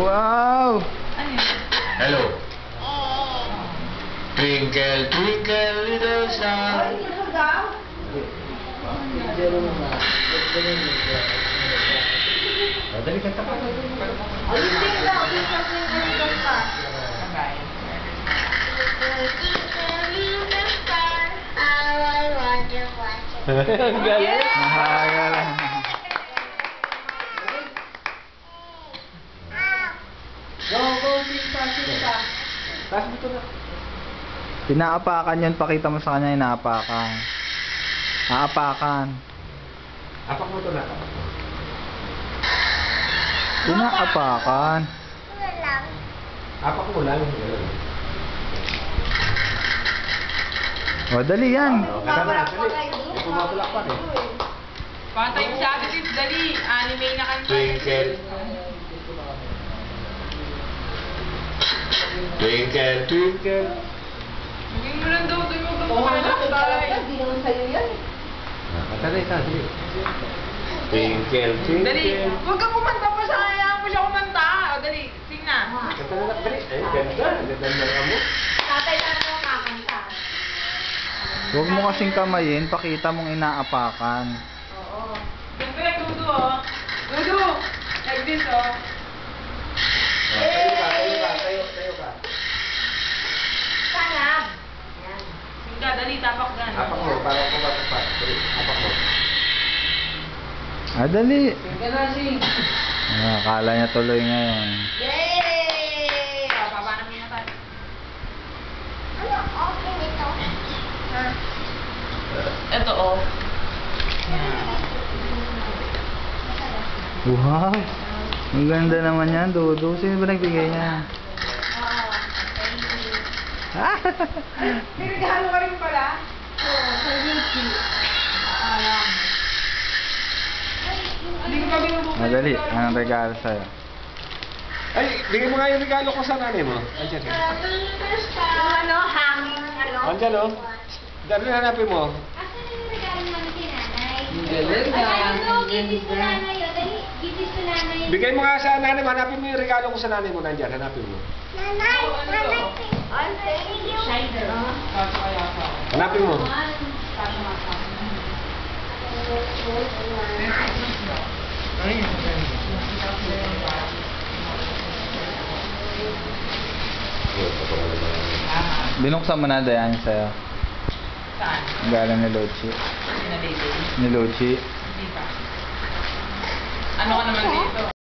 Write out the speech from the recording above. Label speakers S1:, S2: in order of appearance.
S1: Wow!
S2: Ano yun?
S3: Hello. Twinkle, twinkle, little star. Madali ka tapos.
S1: Ang galing. Mahal.
S3: Taas mo ito na.
S1: Pinaapakan yun. Pakita mo sa kanya inaapakan. Aapakan.
S3: Apak mo ito na.
S1: Pinaapakan.
S3: Apak mo lang.
S1: O, dali yan.
S3: Kaya na, dali. Pumapulak pa eh.
S2: Patay mo siya, Sis. Dali. Anime na kanta.
S3: Twinkle. Twinkle, twinkle.
S2: Bigyan mo lang daw. Doon mo ba makalakbay?
S4: Hindi naman sa'yo yan.
S3: Dali ka, dali. Twinkle, twinkle.
S2: Dali. Huwag kang kumanta pa sa hayaan mo siya kumanta. O, dali. Sing na.
S3: Kanta na, dali. Eh, ganda. Ganda na mo.
S4: Tatay na mo kakanta.
S1: Huwag mo kasing kamayin. Pakita mong inaapakan.
S4: Oo.
S2: Ganito like Dudu, oh. Dudu! Like this, oh.
S3: Tayo ka, tayo ka, tayo ka.
S4: Sanab. Yan.
S2: Sing ka, dali. Tapak ka.
S3: Apak mo, para pumatak pa. Dali, apak mo.
S1: Ah, dali.
S2: Sige na, Sing.
S1: Ah, akala niya tuloy ngayon.
S2: Yay! O, papanam niya tayo.
S4: Ano okay nito? Ha?
S2: Ito, oh.
S1: Wow! Ang ganda naman yan, Dodo. Sino ba nagbigay niya? Ah!
S2: May regalo ka rin pala.
S4: Oo, sa YouTube.
S2: Alam. Hindi ko pa binubuksan.
S1: Madali. Anong regalo sa'yo?
S3: Ay, bigay mo nga yung regalo ko sa nanay mo. Andyan.
S4: Yung ano, hanging ano?
S3: Andyan, oh. Dali, hanapin mo.
S5: Asan yung regalo namin kay nanay?
S3: Galing
S5: Ay, ano, gifis ko nanay yun. Dali, gifis ko nanay.
S3: Bigay mo nga sa nanay mo. Hanapin mo yung regalo ko sa nanay mo. Nandyan, hanapin mo.
S5: Nanay, nanay.
S4: Ay, thank you.
S5: Shider.
S2: Kaso kaya pa.
S3: Hanapin mo.
S2: Kaso maka.
S1: Binuksan mo na Dayan sa'yo.
S2: Saan?
S1: Galing ni Lochi.
S2: Sinalili.
S1: Ni Lochi.
S2: Hindi pa. Ano ka naman dito?